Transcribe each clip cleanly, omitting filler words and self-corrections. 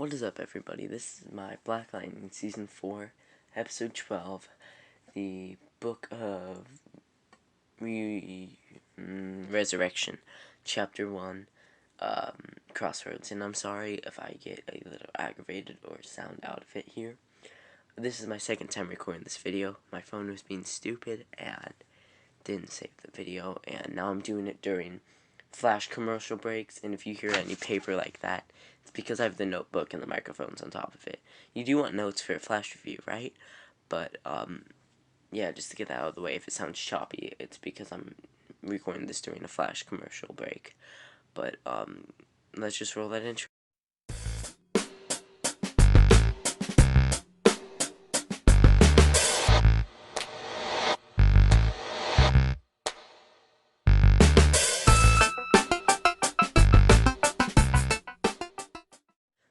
What is up, everybody? This is my Black Lightning Season 4, Episode 12, the Book of Resurrection, Chapter 1, Crossroads. And I'm sorry if I get a little aggravated or sound out of it here. This is my second time recording this video. My phone was being stupid and didn't save the video, and now I'm doing it during flash commercial breaks, and if you hear any paper like that, it's because I have the notebook and the microphones on top of it. You do want notes for a flash review, right? But, yeah, just to get that out of the way, if it sounds choppy, it's because I'm recording this during a flash commercial break. But, let's just roll that intro.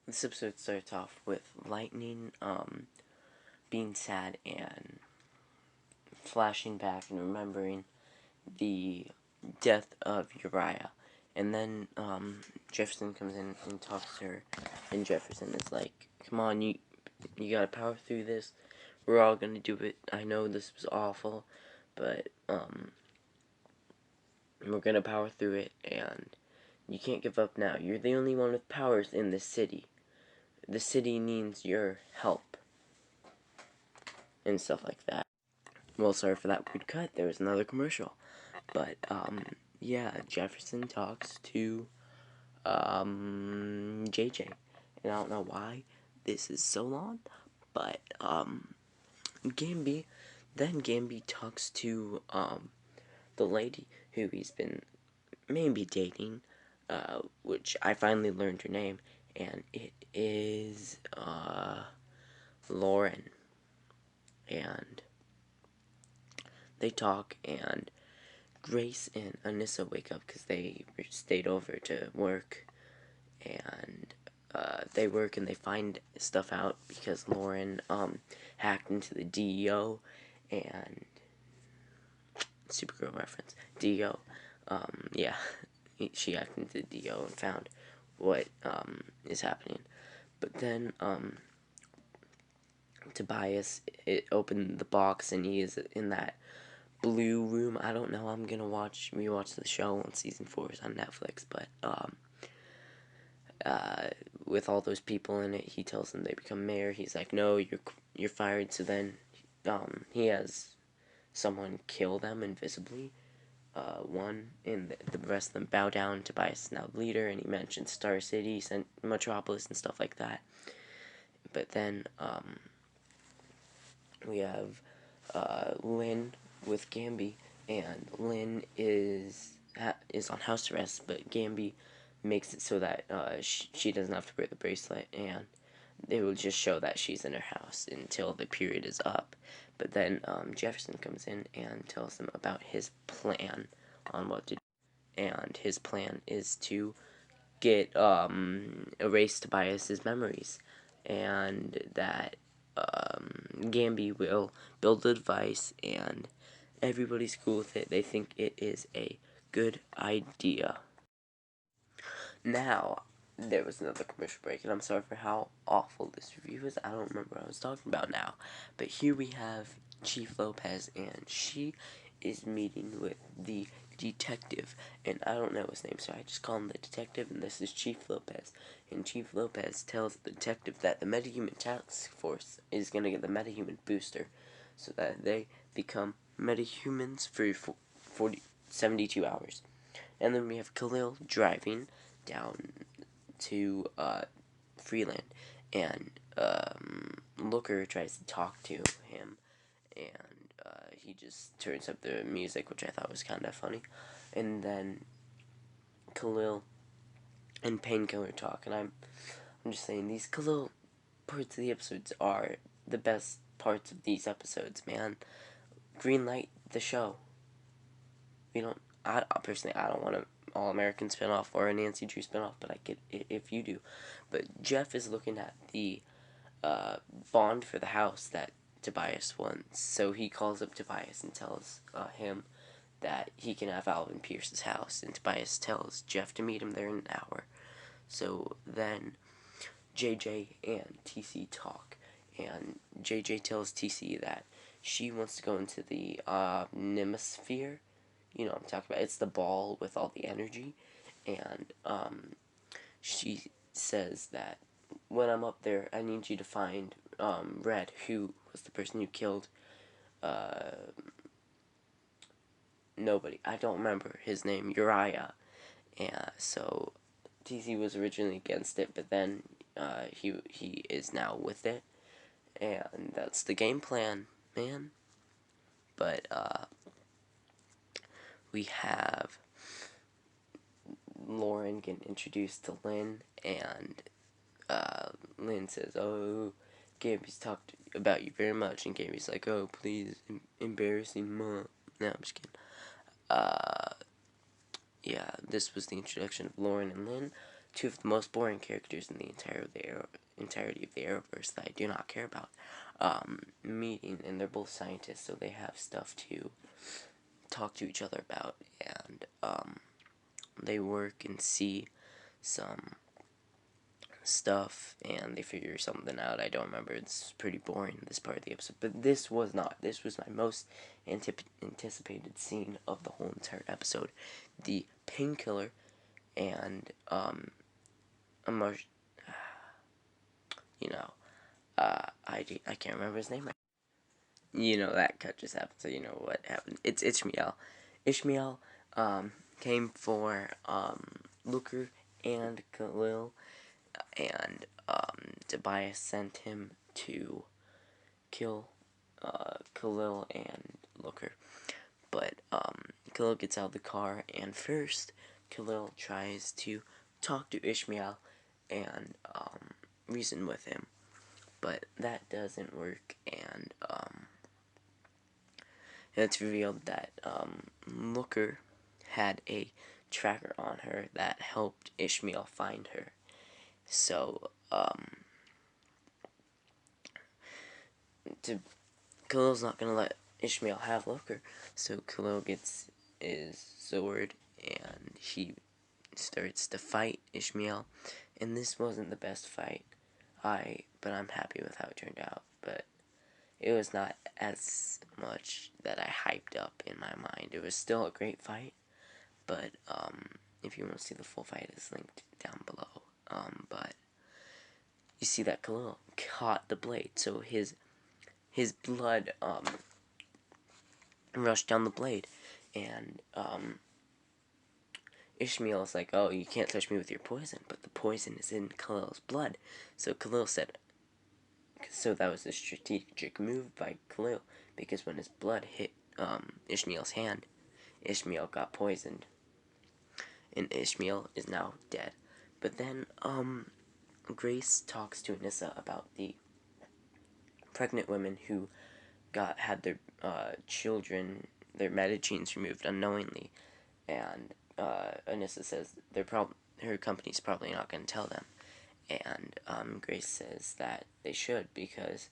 This episode starts off with Lightning, being sad and flashing back and remembering the death of Uriah. And then, Jefferson comes in and talks to her, and Jefferson is like, come on, you gotta power through this. We're all gonna do it. I know this was awful, but, we're gonna power through it, and you can't give up now. You're the only one with powers in this city. The city needs your help. And stuff like that. Well, sorry for that weird cut. There was another commercial. But, yeah, Jefferson talks to, JJ. And I don't know why this is so long, but, Gamby talks to, the lady who he's been maybe dating, which I finally learned her name, and it is, Lauren. And they talk, and Grace and Anissa wake up because they stayed over to work, and they work and they find stuff out because Lauren hacked into the DEO, and Supergirl reference, DEO, yeah, she hacked into the DEO and found what is happening. But then Tobias, it opened the box and he is in that blue room. I don't know, I'm gonna rewatch the show when season 4 is on Netflix, but with all those people in it, he tells them they become mayor. He's like, no, you're fired. So then he has someone kill them invisibly, and the rest of them bow down. Tobias is now the leader, and he mentions Star City, Metropolis, and stuff like that. But then we have Lynn with Gamby, and Lynn is on house arrest, but Gamby makes it so that she doesn't have to wear the bracelet, and it will just show that she's in her house until the period is up. But then Jefferson comes in and tells them about his plan on what to do, and his plan is to get erase Tobias's memories, and that Gamby will build a device, and everybody's cool with it. They think it is a good idea. Now, there was another commercial break, and I'm sorry for how awful this review is. I don't remember what I was talking about now. But here we have Chief Lopez, and she is meeting with the detective, and I don't know his name, so I just call him the detective, and this is Chief Lopez. And Chief Lopez tells the detective that the Metahuman Task Force is going to get the Metahuman booster, so that they become metahumans for 72 hours. And then we have Khalil driving down to Freeland, and Looker tries to talk to him, and he just turns up the music, which I thought was kind of funny. And then Khalil and Painkiller talk, and I'm just saying, these Khalil parts of the episodes are the best parts of these episodes, man. Greenlight the show. Personally, I don't want an All-American spinoff or a Nancy Drew spinoff, but I get it if you do. But Jeff is looking at the bond for the house that Tobias wants, so he calls up Tobias and tells him that he can have Alvin Pierce's house, and Tobias tells Jeff to meet him there in an hour. So then JJ and TC talk, and JJ tells TC that she wants to go into the Nemasphere. You know what I'm talking about. It's the ball with all the energy, and she says that when I'm up there, I need you to find Red, who was the person who killed nobody. I don't remember his name, Uriah. And so TC was originally against it, but then he is now with it, and that's the game plan, man. But we have Lauren getting introduced to Lynn, and Lynn says, "Oh, Gabby's talked about you very much," and Gabby's like, "Oh, please, embarrassing mom." No, I'm just kidding. Yeah, this was the introduction of Lauren and Lynn, two of the most boring characters in the entirety of the Arrowverse that I do not care about, meeting, and they're both scientists, so they have stuff to talk to each other about, and they work and see some stuff, and they figure something out. I don't remember. It's pretty boring, this part of the episode, but this was not. This was my most anticipated scene of the whole entire episode. The Painkiller and you know, I can't remember his name. You know, that cut just happened, so you know what happened. It's Ishmeal. Ishmeal came for Looker and Khalil, and Tobias sent him to kill Khalil and Looker. But Khalil gets out of the car, and first Khalil tries to talk to Ishmeal and reason with him, but that doesn't work, and it's revealed that Looker had a tracker on her that helped Ishmeal find her. So Khalil's not gonna let Ishmeal have Looker, so Khalil gets his sword and he starts to fight Ishmeal, and this wasn't the best fight. But I'm happy with how it turned out. But it was not as much that I hyped up in my mind. It was still a great fight, but if you want to see the full fight, it's linked down below. But you see that Khalil caught the blade, so his blood rushed down the blade, and Ishmael is like, "Oh, you can't touch me with your poison," but the poison is in Khalil's blood. So Khalil said, so that was a strategic move by Khalil, because when his blood hit Ishmael's hand, Ishmael got poisoned, and Ishmael is now dead. But then Grace talks to Anissa about the pregnant women who had their children, their metagenes removed unknowingly, and Anissa says her company's probably not going to tell them, and Grace says that they should, because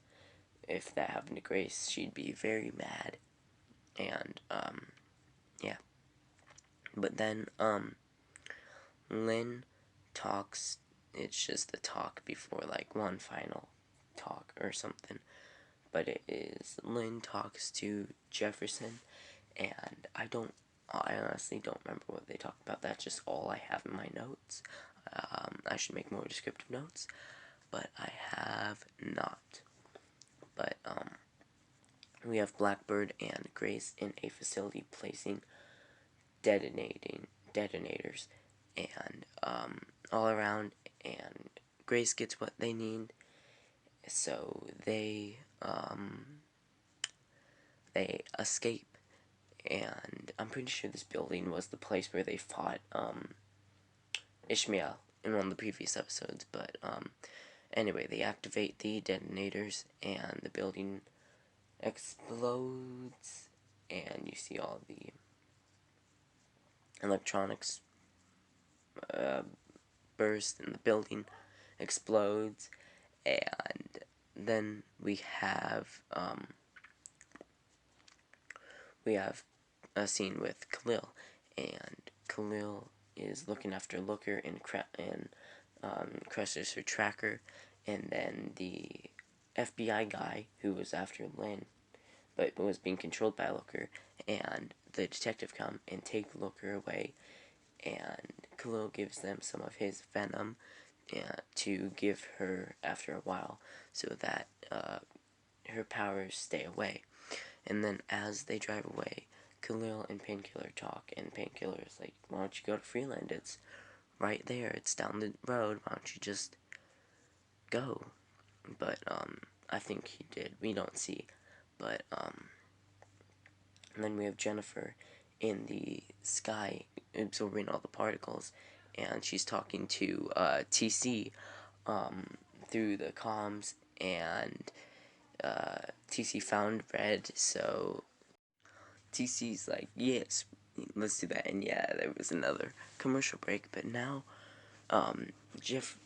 if that happened to Grace, she'd be very mad, and yeah. But then Lynn talks. It's just a talk before like one final talk or something. But it is Lynn talks to Jefferson, and I honestly don't remember what they talk about. That's just all I have in my notes. I should make more descriptive notes, but I have not. But we have Blackbird and Grace in a facility placing detonators, and all around, and Grace gets what they need, so they escape, and I'm pretty sure this building was the place where they fought Ishmael in one of the previous episodes, but anyway, they activate the detonators, and the building explodes, and you see all the electronics burst, and the building explodes, and then we have a scene with Khalil, and Khalil is looking after Looker and crushes her tracker, and then the FBI guy who was after Lynn, but was being controlled by Looker, and the detective come and take Looker away, and Khalil gives them some of his venom to give her after a while, so that her powers stay away. And then as they drive away, Khalil and Painkiller talk, and Painkiller is like, why don't you go to Freeland? It's right there, it's down the road, why don't you just go? But I think he did, we don't see. But and then we have Jennifer in the sky absorbing all the particles, and she's talking to TC through the comms, and TC found Red, so TC's like, yes, let's do that. And yeah, there was another commercial break, but now Jeff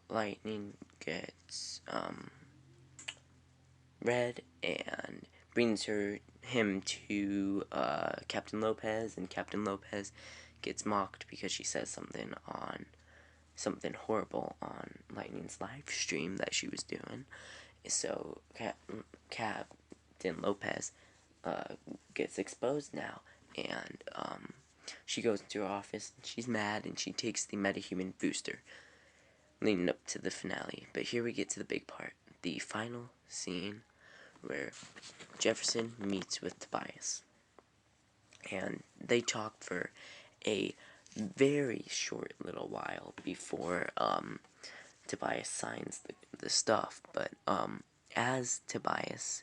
Lightning gets Red and brings him to Captain Lopez, and Captain Lopez gets mocked because she says something horrible on Lightning's live stream that she was doing. So Captain Lopez gets exposed now, and she goes into her office, and she's mad, and she takes the metahuman booster, leading up to the finale. But here we get to the big part, the final scene, where Jefferson meets with Tobias, and they talk for a very short little while before Tobias signs the stuff. But as Tobias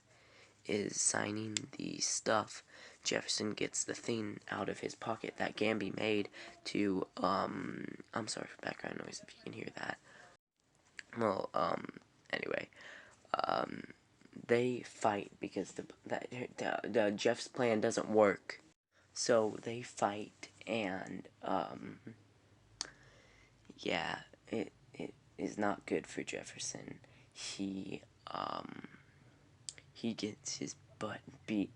is signing the stuff, Jefferson gets the thing out of his pocket that Gamby made to I'm sorry for background noise if you can hear that. Well, anyway, they fight because the Jeff's plan doesn't work. So they fight, and yeah, it is not good for Jefferson. He gets his butt beat,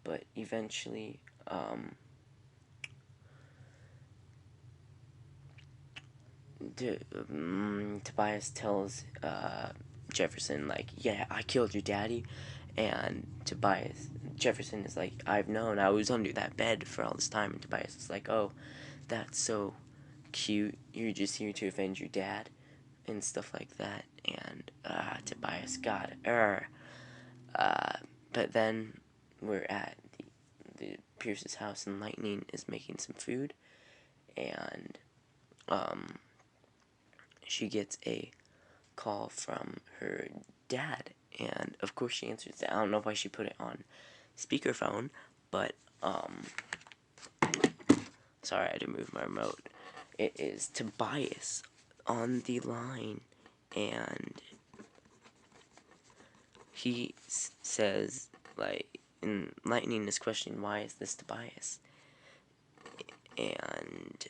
but eventually Tobias tells Jefferson, like, yeah, I killed your daddy, and Jefferson is like, I've known, I was under that bed for all this time, and Tobias is like, oh, that's so cute, you're just here to avenge your dad, and stuff like that. And Tobias got her. But then we're at the Pierce's house, and Lightning is making some food, and she gets a call from her dad, and of course she answers it. I don't know why she put it on speakerphone, but sorry, I had to move my remote. It is Tobias on the line, and he says, like, and Lightning is questioning, why is this Tobias? And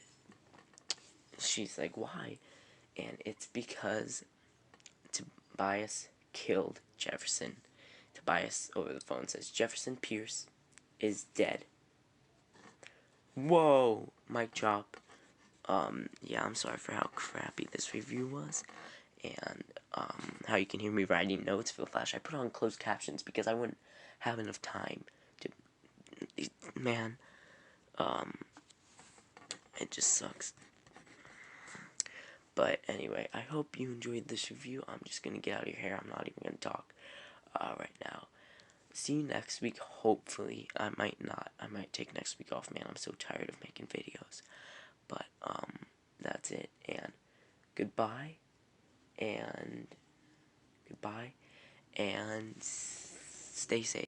she's like, why? And it's because Tobias killed Jefferson. Tobias over the phone says, Jefferson Pierce is dead. Whoa! Mic drop. Yeah, I'm sorry for how crappy this review was, and how you can hear me writing notes for the Flash. I put on closed captions because I wouldn't have enough time to, man, it just sucks. But anyway, I hope you enjoyed this review. I'm just gonna get out of your hair. I'm not even gonna talk right now. See you next week, hopefully. I might not. I might take next week off, man. I'm so tired of making videos. But, that's it. And goodbye. And stay safe.